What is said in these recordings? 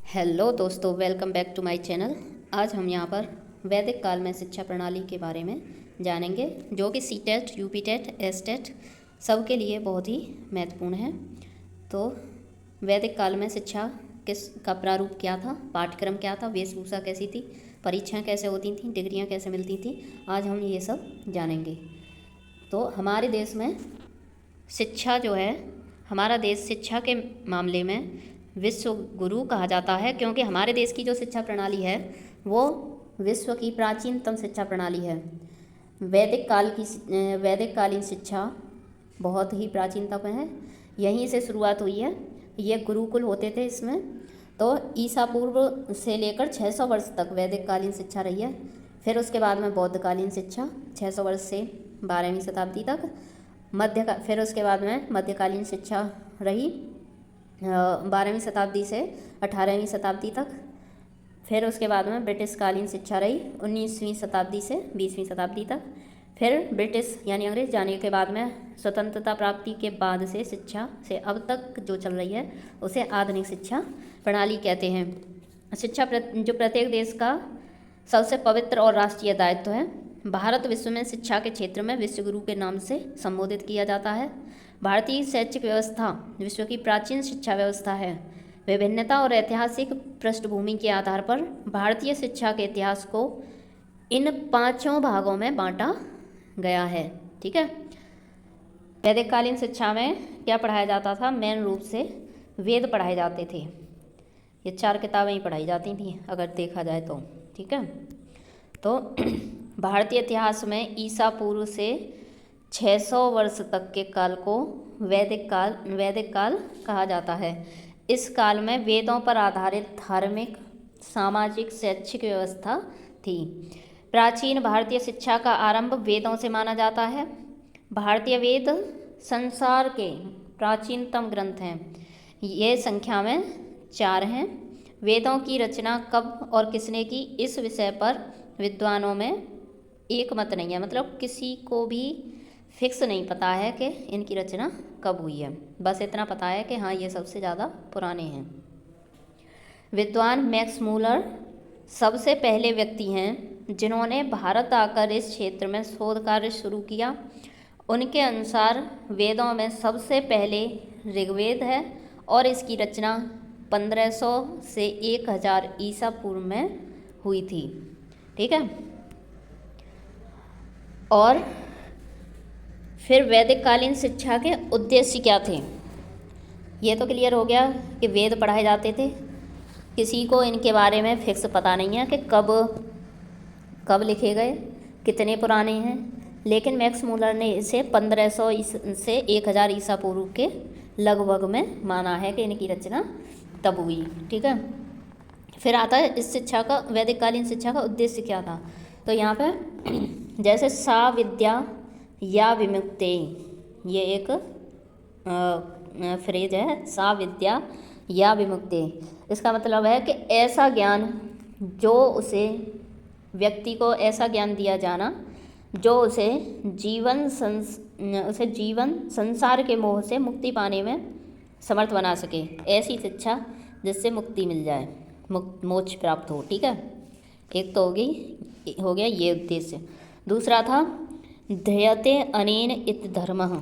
Hello दोस्तों, welcome back to my channel. आज हम यहाँ पर वैदिक काल में शिक्षा प्रणाली के बारे में जानेंगे, जो कि C TET, UP TET, S TET सब के लिए बहुत ही महत्वपूर्ण है। तो वैदिक काल में शिक्षा किस का प्रारूप क्या था, पाठ्यक्रम क्या था, वेशभूषा कैसी थी, परीक्षाएं कैसे होती थीं, डिग्रियाँ कैसे मिलती थीं, आज हम ये सब जानेंगे। तो हमारे देश में शिक्षा जो है, हमारा देश शिक्षा के मामले में विश्व गुरु कहा जाता है, क्योंकि हमारे देश की जो शिक्षा प्रणाली है वो विश्व की प्राचीनतम शिक्षा प्रणाली है। वैदिक कालीन शिक्षा बहुत ही प्राचीनतम है, यहीं से शुरुआत हुई है। ये गुरुकुल होते थे इसमें। तो ईसा पूर्व से लेकर 600 वर्ष तक वैदिक कालीन शिक्षा रही है। फिर उसके बाद में बौद्धकालीन शिक्षा 600 वर्ष से 12वीं शताब्दी तक, फिर उसके बाद में मध्यकालीन शिक्षा रही 12वीं शताब्दी से 18वीं शताब्दी तक। फिर उसके बाद में ब्रिटिश कालीन शिक्षा रही 19वीं शताब्दी से 20वीं शताब्दी तक। फिर ब्रिटिश यानी अंग्रेज जाने के बाद में स्वतंत्रता प्राप्ति के बाद से शिक्षा से अब तक जो चल रही है उसे आधुनिक शिक्षा प्रणाली कहते हैं। जो प्रत्येक देश का सबसे पवित्र और राष्ट्रीय दायित्व है। भारत विश्व में शिक्षा के क्षेत्र में विश्व गुरु के नाम से संबोधित किया जाता है। भारतीय शैक्षिक व्यवस्था विश्व की प्राचीन शिक्षा व्यवस्था है। विभिन्नता और ऐतिहासिक पृष्ठभूमि के आधार पर भारतीय शिक्षा के इतिहास को इन 5 भागों में बांटा गया है। ठीक है। वैदिक कालीन शिक्षा में क्या पढ़ाया जाता था? मेन रूप से वेद पढ़ाए जाते थे। ये 4 किताबें ही पढ़ाई जाती थी अगर देखा जाए तो। ठीक है। तो भारतीय इतिहास में ईसा पूर्व से 600 वर्ष तक के काल को वैदिक काल कहा जाता है। इस काल में वेदों पर आधारित धार्मिक, सामाजिक, शैक्षिक व्यवस्था थी। प्राचीन भारतीय शिक्षा का आरंभ वेदों से माना जाता है। भारतीय वेद संसार के प्राचीनतम ग्रंथ हैं। ये संख्या में 4 हैं। वेदों की रचना कब और किसने की, इस विषय पर विद्वानों में एक मत नहीं है। मतलब किसी को भी फिक्स नहीं पता है कि इनकी रचना कब हुई है। बस इतना पता है कि हाँ, ये सबसे ज़्यादा पुराने हैं। विद्वान मैक्स मूलर सबसे पहले व्यक्ति हैं जिन्होंने भारत आकर इस क्षेत्र में शोध कार्य शुरू किया। उनके अनुसार वेदों में सबसे पहले ऋग्वेद है और इसकी रचना 1500 से 1000 ईसा पूर्व में हुई थी। ठीक है। और फिर वैदिक कालीन शिक्षा के उद्देश्य क्या थे? ये तो क्लियर हो गया कि वेद पढ़ाए जाते थे। किसी को इनके बारे में फिक्स पता नहीं है कि कब लिखे गए, कितने पुराने हैं, लेकिन मैक्स मूलर ने इसे 1500 से 1000 ईसा पूर्व के लगभग में माना है कि इनकी रचना तब हुई। ठीक है। फिर आता है इस शिक्षा का, वैदिक कालीन शिक्षा का उद्देश्य क्या था। तो यहाँ पे जैसे सा विद्या या विमुक्ते, ये एक फ्रेज है, सा विद्या या विमुक्ते। इसका मतलब है कि ऐसा ज्ञान जो व्यक्ति को ऐसा ज्ञान दिया जाना जो उसे जीवन संसार के मोह से मुक्ति पाने में समर्थ बना सके। ऐसी शिक्षा जिससे मुक्ति मिल जाए, मोक्ष प्राप्त हो। ठीक है। एक तो हो गया ये उद्देश्य। दूसरा था ध्येयते अनेन इत धर्मः।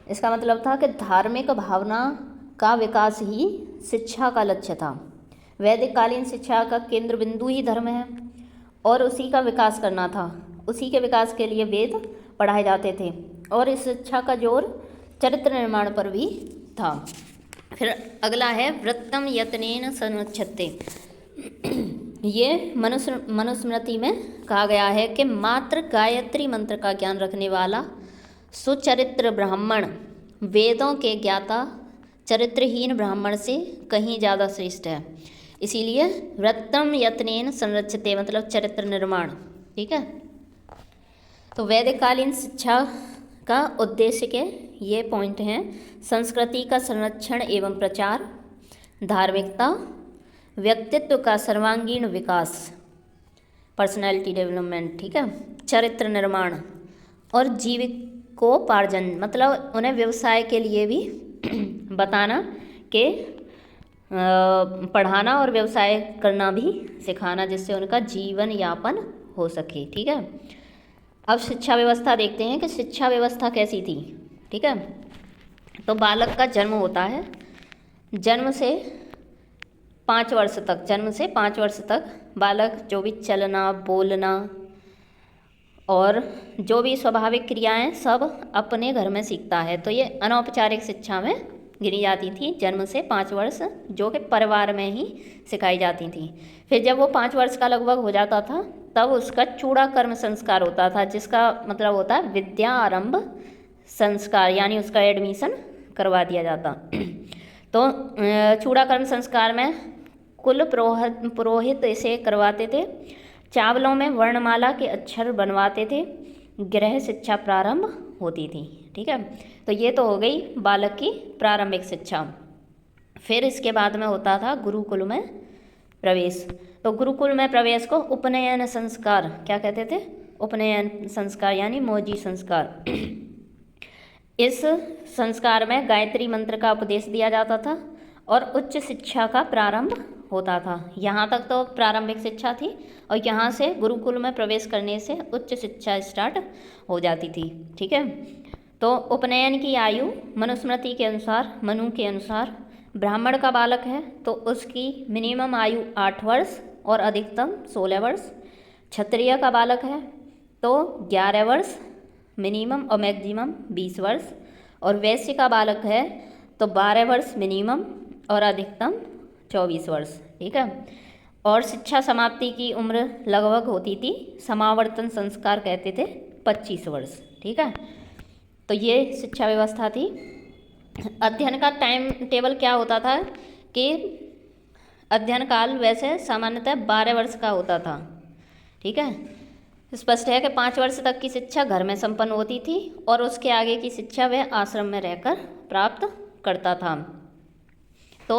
इसका मतलब था कि धार्मिक भावना का विकास ही शिक्षा का लक्ष्य था। वैदिक कालीन शिक्षा का केंद्र बिंदु ही धर्म है और उसी का विकास करना था। उसी के विकास के लिए वेद पढ़ाए जाते थे और इस शिक्षा का जोर चरित्र निर्माण पर भी था। फिर अगला है वृत्तम यत्नेन समुच्यते। ये मनुस्मृति में कहा गया है कि मात्र गायत्री मंत्र का ज्ञान रखने वाला सुचरित्र ब्राह्मण वेदों के ज्ञाता चरित्रहीन ब्राह्मण से कहीं ज़्यादा श्रेष्ठ है। इसीलिए वृत्तम यत्नेन संरक्षते मतलब चरित्र निर्माण। ठीक है। तो वैदिक कालीन शिक्षा का उद्देश्य के ये पॉइंट हैं: संस्कृति का संरक्षण एवं प्रचार, धार्मिकता, व्यक्तित्व का सर्वांगीण विकास, पर्सनैलिटी डेवलपमेंट। ठीक है। चरित्र निर्माण और जीविकोपार्जन मतलब उन्हें व्यवसाय के लिए भी बताना कि पढ़ाना और व्यवसाय करना भी सिखाना, जिससे उनका जीवन यापन हो सके। ठीक है, अब शिक्षा व्यवस्था देखते हैं कि शिक्षा व्यवस्था कैसी थी। ठीक है, तो बालक का जन्म होता है, जन्म से 5 वर्ष तक, जन्म से 5 वर्ष तक बालक जो भी चलना बोलना और जो भी स्वाभाविक क्रियाएं सब अपने घर में सीखता है। तो ये अनौपचारिक शिक्षा में गिनी जाती थी, जन्म से 5 वर्ष, जो कि परिवार में ही सिखाई जाती थी। फिर जब वो 5 वर्ष का लगभग हो जाता था तब उसका चूड़ाकर्म संस्कार होता था, जिसका मतलब होता है विद्या आरंभ संस्कार, यानी उसका एडमिशन करवा दिया जाता। तो चूड़ाकर्म संस्कार में कुल पुरोहित इसे करवाते थे, चावलों में वर्णमाला के अक्षर बनवाते थे, गृह शिक्षा प्रारंभ होती थी। ठीक है, तो ये तो हो गई बालक की प्रारंभिक शिक्षा। फिर इसके बाद में होता था गुरुकुल में प्रवेश। तो गुरुकुल में प्रवेश को उपनयन संस्कार क्या कहते थे? उपनयन संस्कार यानी मौजी संस्कार। इस संस्कार में गायत्री मंत्र का उपदेश दिया जाता था और उच्च शिक्षा का प्रारंभ होता था। यहाँ तक तो प्रारंभिक शिक्षा थी और यहाँ से गुरुकुल में प्रवेश करने से उच्च शिक्षा स्टार्ट हो जाती थी। ठीक है, तो उपनयन की आयु मनुस्मृति के अनुसार, मनु के अनुसार ब्राह्मण का बालक है तो उसकी मिनिमम आयु 8 वर्ष और अधिकतम 16 वर्ष। क्षत्रिय का बालक है तो 11 वर्ष मिनिमम और मैक्सिमम 20 वर्ष, और वैश्य का बालक है तो 12 वर्ष मिनिमम और अधिकतम 24 वर्ष। ठीक है, और शिक्षा समाप्ति की उम्र लगभग होती थी, समावर्तन संस्कार कहते थे, 25 वर्ष। ठीक है, तो ये शिक्षा व्यवस्था थी। अध्ययन का टाइम टेबल क्या होता था कि अध्ययन काल वैसे सामान्यतः 12 वर्ष का होता था। ठीक है, स्पष्ट है कि 5 वर्ष तक की शिक्षा घर में संपन्न होती थी और उसके आगे की शिक्षा वह आश्रम में रहकर प्राप्त करता था। तो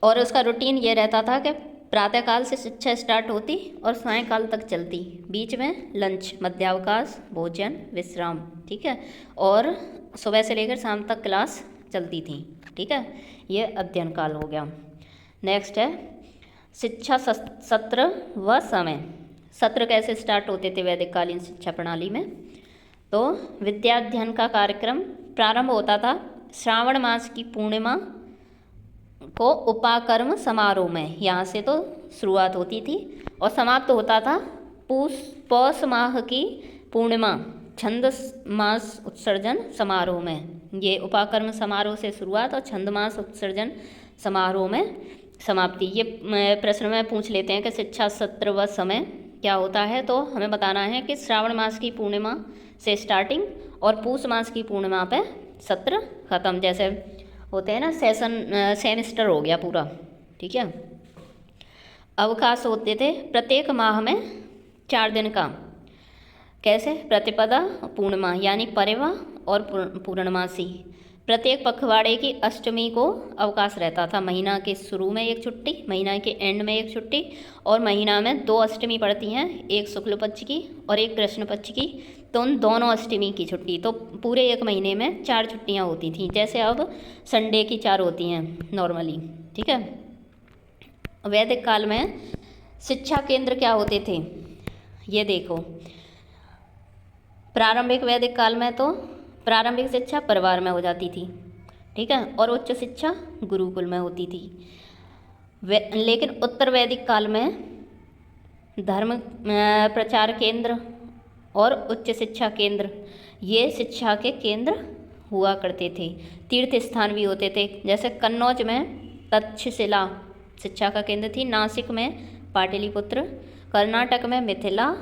और उसका रूटीन ये रहता था कि प्रातःकाल से शिक्षा स्टार्ट होती और सायंकाल तक चलती, बीच में लंच, मध्यावकाश, भोजन, विश्राम। ठीक है, और सुबह से लेकर शाम तक क्लास चलती थी। ठीक है, ये अध्ययन काल हो गया। नेक्स्ट है शिक्षा सत्र व समय। सत्र कैसे स्टार्ट होते थे वैदिक कालीन शिक्षा प्रणाली में? तो विद्याध्ययन का कार्यक्रम प्रारंभ होता था श्रावण मास की पूर्णिमा को उपाकर्म समारोह में, यहाँ से तो शुरुआत होती थी, और समाप्त होता था पौष माह की पूर्णिमा छंद मास उत्सर्जन समारोह में। ये उपाकर्म समारोह से शुरुआत और छंद मास उत्सर्जन समारोह में समाप्ति। ये प्रश्न में पूछ लेते हैं कि शिक्षा सत्र व समय क्या होता है, तो हमें बताना है कि श्रावण मास की पूर्णिमा से स्टार्टिंग और पूष मास की पूर्णिमा पे सत्र खत्म, जैसे होते हैं ना सेमेस्टर हो गया पूरा। ठीक है, अवकाश होते थे प्रत्येक माह में 4 दिन का। कैसे? प्रतिपदा, पूर्णिमा यानी परेवा और पूर्णमासी। प्रत्येक पखवाड़े की अष्टमी को अवकाश रहता था। महीना के शुरू में एक छुट्टी, महीना के एंड में एक छुट्टी, और महीना में 2 अष्टमी पड़ती हैं, एक शुक्ल पक्ष की और एक कृष्ण पक्ष की, तो उन दोनों अष्टमी की छुट्टी। तो पूरे एक महीने में 4 छुट्टियां होती थी, जैसे अब संडे की 4 होती हैं नॉर्मली। ठीक है, वैदिक काल में शिक्षा केंद्र क्या होते थे ये देखो। प्रारंभिक वैदिक काल में तो प्रारंभिक शिक्षा परिवार में हो जाती थी। ठीक है, और उच्च शिक्षा गुरुकुल में होती थी। लेकिन उत्तर वैदिक काल में धर्म प्रचार केंद्र और उच्च शिक्षा केंद्र, ये शिक्षा के केंद्र हुआ करते थे। तीर्थ स्थान भी होते थे, जैसे कन्नौज में तक्षशिला शिक्षा का केंद्र थी, नासिक में पाटलिपुत्र, कर्नाटक में मिथिला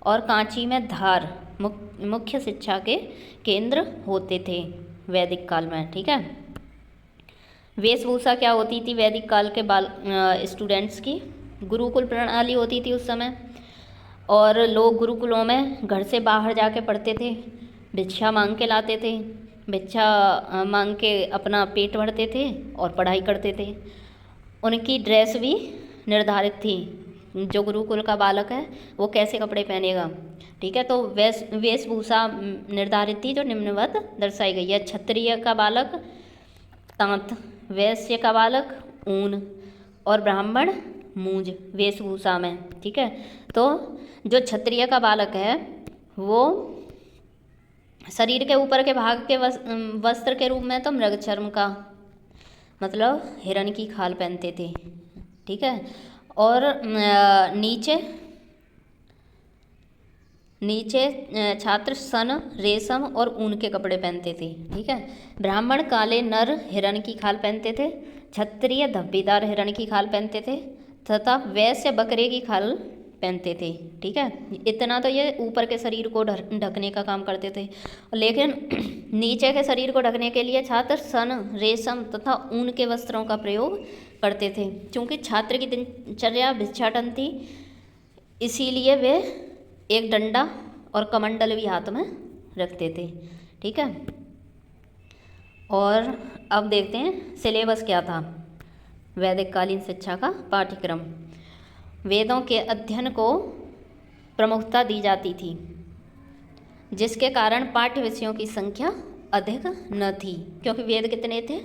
और कांची में धार मुख्य शिक्षा के केंद्र होते थे वैदिक काल में। ठीक है, वेशभूषा क्या होती थी वैदिक काल के स्टूडेंट्स की? गुरुकुल प्रणाली होती थी उस समय, और लोग गुरुकुलों में घर से बाहर जाके पढ़ते थे, भिक्षा मांग के लाते थे, भिक्षा मांग के अपना पेट भरते थे और पढ़ाई करते थे। उनकी ड्रेस भी निर्धारित थी, जो गुरुकुल का बालक है वो कैसे कपड़े पहनेगा। ठीक है, तो वेशभूषा निर्धारित थी जो निम्नवत दर्शाई गई है। क्षत्रिय का बालक तांत, वैश्य का बालक ऊन, और ब्राह्मण मूंज वेशभूषा में। ठीक है, तो जो क्षत्रिय का बालक है वो शरीर के ऊपर के भाग के वस्त्र के रूप में तो मृगचर्म का मतलब हिरण की खाल पहनते थे। ठीक है, और नीचे छात्र सन, रेशम और ऊन के कपड़े पहनते थे। ठीक है, ब्राह्मण काले नर हिरण की खाल पहनते थे, क्षत्रिय धब्बेदार हिरण की खाल पहनते थे तथा वैश्य बकरे की खाल पहनते थे। ठीक है, इतना तो ये ऊपर के शरीर को ढकने का काम करते थे, लेकिन नीचे के शरीर को ढकने के लिए छात्र सन, रेशम तथा ऊन के वस्त्रों का प्रयोग करते थे। क्योंकि छात्र की दिनचर्या भिक्षाटन थी, इसीलिए वे एक डंडा और कमंडल भी हाथ में रखते थे। ठीक है, और अब देखते हैं सिलेबस क्या था वैदिक कालीन शिक्षा का पाठ्यक्रम। वेदों के अध्ययन को प्रमुखता दी जाती थी, जिसके कारण पाठ्य विषयों की संख्या अधिक न थी, क्योंकि वेद कितने थे?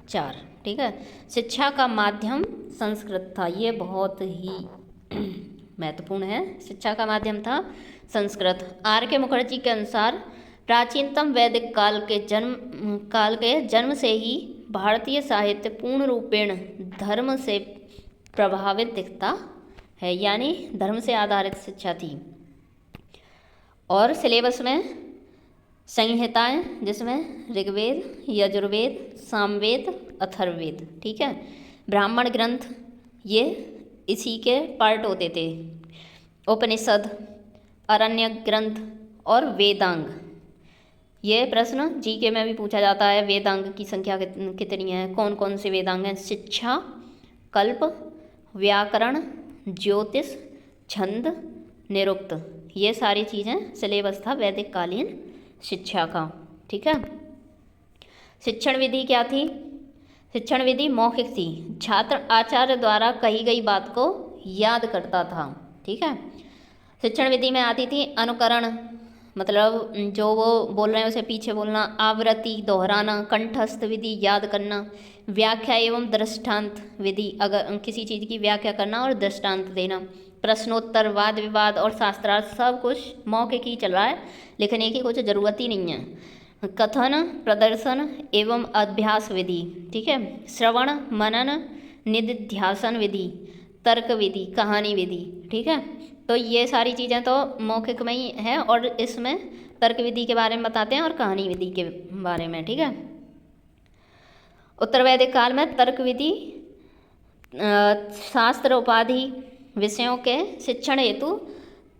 4। ठीक है, शिक्षा का माध्यम संस्कृत था, ये बहुत ही महत्वपूर्ण है। शिक्षा का माध्यम था संस्कृत। आर के मुखर्जी के अनुसार प्राचीनतम वैदिक काल के जन्म से ही भारतीय साहित्य पूर्ण रूपेण धर्म से प्रभावित दिखता है, यानी धर्म से आधारित शिक्षा थी। और सिलेबस में संहिताएं, जिसमें ऋग्वेद, यजुर्वेद, सामवेद, अथर्ववेद। ठीक है, ब्राह्मण ग्रंथ ये इसी के पार्ट होते थे। उपनिषद, अरण्यक ग्रंथ और वेदांग। ये प्रश्न जीके में भी पूछा जाता है, वेदांग की संख्या कितनी है, कौन कौन से वेदांग हैं? शिक्षा, कल्प, व्याकरण, ज्योतिष, छंद, निरुक्त, ये सारी चीज़ें सिलेबस था वैदिक कालीन शिक्षा का। ठीक है, शिक्षण विधि क्या थी? शिक्षण विधि मौखिक थी। छात्र आचार्य द्वारा कही गई बात को याद करता था। ठीक है, शिक्षण विधि में आती थी अनुकरण, मतलब जो वो बोल रहे हैं उसे पीछे बोलना, आवृत्ति दोहराना, कंठस्थ विधि याद करना, व्याख्या एवं दृष्टांत विधि, अगर किसी चीज़ की व्याख्या करना और दृष्टांत देना, प्रश्नोत्तर, वाद विवाद और शास्त्रार्थ, सब कुछ मौखिक ही चल रहा है, लिखने की कुछ ज़रूरत ही नहीं है। कथन, प्रदर्शन एवं अभ्यास विधि। ठीक है, श्रवण, मनन, निधिध्यासन विधि, तर्क विधि, कहानी विधि। ठीक है, तो ये सारी चीज़ें तो मौखिक में ही है, और इसमें तर्क विधि के बारे में बताते हैं और कहानी विधि के बारे में। ठीक है, उत्तर वैदिक काल में तर्क विधि शास्त्र उपाधि विषयों के शिक्षण हेतु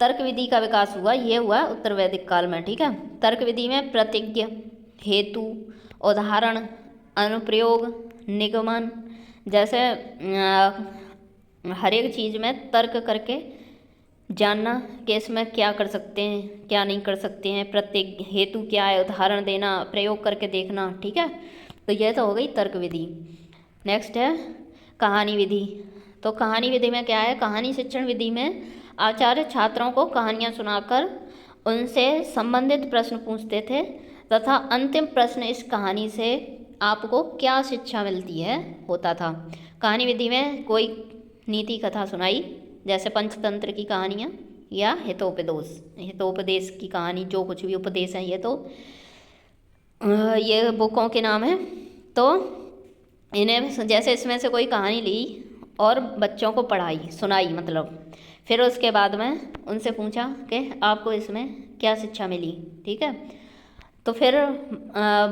तर्क विधि का विकास हुआ, ये हुआ उत्तर वैदिक काल में। ठीक है, तर्क विधि में प्रतिज्ञ, हेतु, उदाहरण, अनुप्रयोग, निगमन, जैसे हर एक चीज़ में तर्क करके जानना कि इसमें क्या कर सकते हैं, क्या नहीं कर सकते हैं, प्रत्येक हेतु क्या है, उदाहरण देना, प्रयोग करके देखना। ठीक है, तो यह तो हो गई तर्क विधि। नेक्स्ट है कहानी विधि। तो कहानी विधि में क्या है? कहानी शिक्षण विधि में आचार्य छात्रों को कहानियाँ सुनाकर उनसे संबंधित प्रश्न पूछते थे तथा अंतिम प्रश्न इस कहानी से आपको क्या शिक्षा मिलती है होता था। कहानी विधि में कोई नीति कथा सुनाई, जैसे पंचतंत्र की कहानियाँ या हितोपदेश की कहानी, जो कुछ भी उपदेश हैं, ये बुकों के नाम हैं। तो इन्हें जैसे इसमें से कोई कहानी ली और बच्चों को सुनाई, मतलब फिर उसके बाद में उनसे पूछा कि आपको इसमें क्या शिक्षा मिली। ठीक है, तो फिर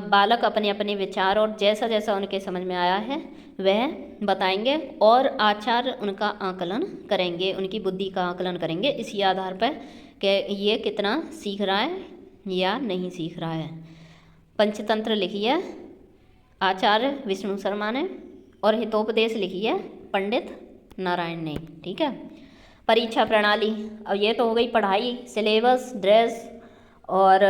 बालक अपने अपने विचार और जैसा जैसा उनके समझ में आया है वह बताएंगे और आचार्य उनका आकलन करेंगे, उनकी बुद्धि का आकलन करेंगे इसी आधार पर कि ये कितना सीख रहा है या नहीं सीख रहा है। पंचतंत्र लिखी है आचार्य विष्णु शर्मा ने और हितोपदेश लिखी है पंडित नारायण ने। ठीक है, परीक्षा प्रणाली, अब ये तो हो गई पढ़ाई, सिलेबस, ड्रेस और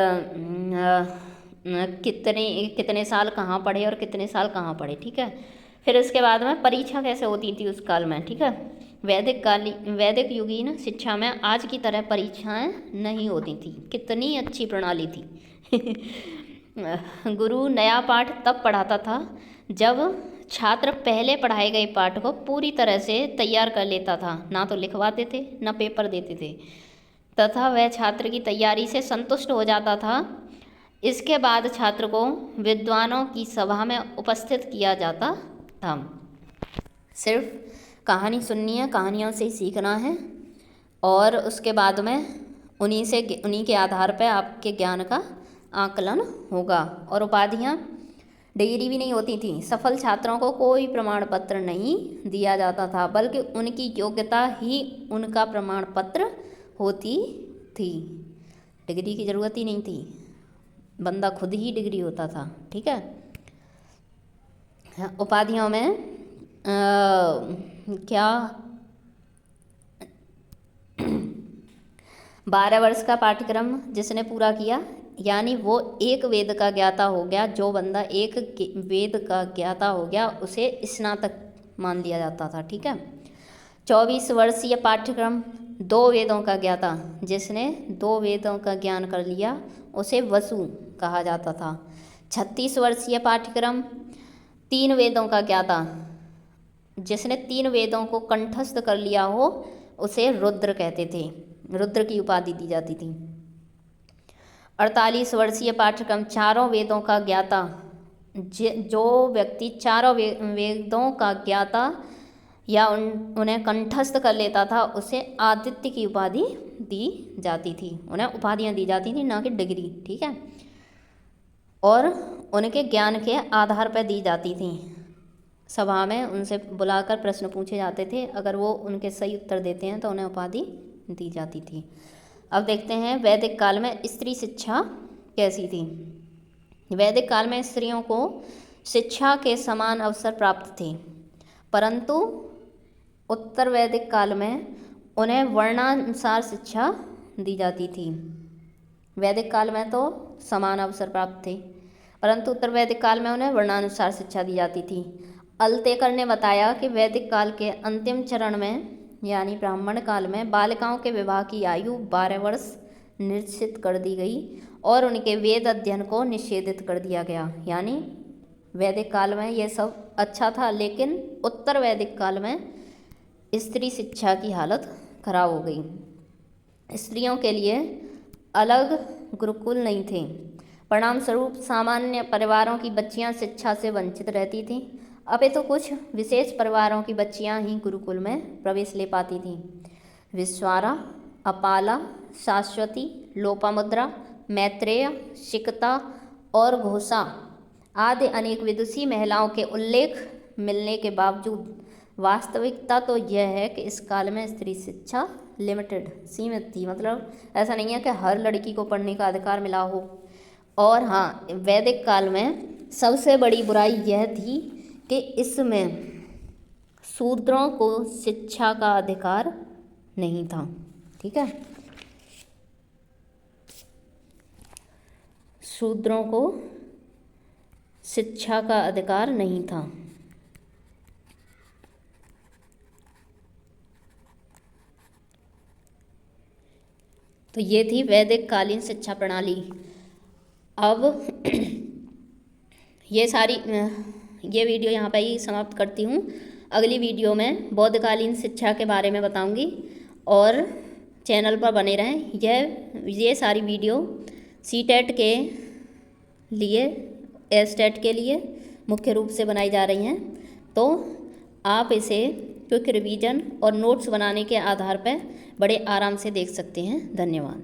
कितने साल कहाँ पढ़े और कितने साल कहाँ पढ़े। ठीक है, फिर उसके बाद में परीक्षा कैसे होती थी उस काल में। ठीक है, वैदिक युगीन शिक्षा में आज की तरह परीक्षाएं नहीं होती थी। कितनी अच्छी प्रणाली थी। गुरु नया पाठ तब पढ़ाता था जब छात्र पहले पढ़ाए गए पाठ को पूरी तरह से तैयार कर लेता था, ना तो लिखवाते थे ना पेपर देते थे, तथा वह छात्र की तैयारी से संतुष्ट हो जाता था। इसके बाद छात्र को विद्वानों की सभा में उपस्थित किया जाता था। सिर्फ कहानी सुननी है, कहानियों से ही सीखना है, और उसके बाद में उन्हीं के आधार पर आपके ज्ञान का आकलन होगा। और उपाधियाँ, डिग्री भी नहीं होती थी। सफल छात्रों को कोई प्रमाण पत्र नहीं दिया जाता था, बल्कि उनकी योग्यता ही उनका प्रमाण पत्र होती थी। डिग्री की ज़रूरत ही नहीं थी, बंदा खुद ही डिग्री होता था। ठीक है। उपाधियों में क्या 12 वर्ष का पाठ्यक्रम जिसने पूरा किया, यानी वो एक वेद का ज्ञाता हो गया। जो बंदा एक वेद का ज्ञाता हो गया उसे स्नातक मान लिया जाता था। ठीक है। 24 वर्षीय पाठ्यक्रम 2 वेदों का ज्ञाता, जिसने 2 वेदों का ज्ञान कर लिया उसे वसु कहा जाता था। 36 वर्षीय पाठ्यक्रम 3 वेदों का ज्ञाता, जिसने 3 वेदों को कंठस्थ कर लिया हो उसे रुद्र कहते थे, रुद्र की उपाधि दी जाती थी। 48 वर्षीय पाठ्यक्रम 4 वेदों का ज्ञाता, जो व्यक्ति 4 वेदों का ज्ञाता या उन्हें कंठस्थ कर लेता था उसे आदित्य की उपाधि दी जाती थी। उन्हें उपाधियाँ दी जाती थी, ना कि डिग्री। ठीक है। और उनके ज्ञान के आधार पर दी जाती थी। सभा में उनसे बुलाकर प्रश्न पूछे जाते थे, अगर वो उनके सही उत्तर देते हैं तो उन्हें उपाधि दी जाती थी। अब देखते हैं वैदिक काल में स्त्री शिक्षा कैसी थी। वैदिक काल में स्त्रियों को शिक्षा के समान अवसर प्राप्त थे, परंतु उत्तर वैदिक काल में उन्हें वर्णानुसार शिक्षा दी जाती थी। वैदिक काल में तो समान अवसर प्राप्त थे, परंतु उत्तर वैदिक काल में उन्हें वर्णानुसार शिक्षा दी जाती थी। अल्तेकर ने बताया कि वैदिक काल के अंतिम चरण में, यानी ब्राह्मण काल में, बालिकाओं के विवाह की आयु 12 वर्ष निश्चित कर दी गई और उनके वेद अध्ययन को निषेधित कर दिया गया। यानी वैदिक काल में ये सब अच्छा था, लेकिन उत्तर वैदिक काल में स्त्री शिक्षा की हालत खराब हो गई। स्त्रियों के लिए अलग गुरुकुल नहीं थे। परिणाम स्वरूप सामान्य परिवारों की बच्चियां शिक्षा से वंचित रहती थीं। अपितु कुछ विशेष परिवारों की बच्चियां ही गुरुकुल में प्रवेश ले पाती थीं। विश्वारा, अपाला, शाश्वती, लोपामुद्रा, मैत्रेय, शिकता और घोषा आदि अनेक विदुषी महिलाओं के उल्लेख मिलने के बावजूद वास्तविकता तो यह है कि इस काल में स्त्री शिक्षा लिमिटेड, सीमित थी। मतलब ऐसा नहीं है कि हर लड़की को पढ़ने का अधिकार मिला हो। और हाँ, वैदिक काल में सबसे बड़ी बुराई यह थी कि इसमें शूद्रों को शिक्षा का अधिकार नहीं था। ठीक है। शूद्रों को शिक्षा का अधिकार नहीं था। तो ये थी वैदिक कालीन शिक्षा प्रणाली। अब ये वीडियो यहाँ पर ही समाप्त करती हूँ। अगली वीडियो में बौद्धकालीन शिक्षा के बारे में बताऊँगी, और चैनल पर बने रहें। ये सारी वीडियो सीटेट के लिए, एस्टेट के लिए मुख्य रूप से बनाई जा रही हैं, तो आप इसे क्विक रिवीजन और नोट्स बनाने के आधार पर बड़े आराम से देख सकते हैं। धन्यवाद।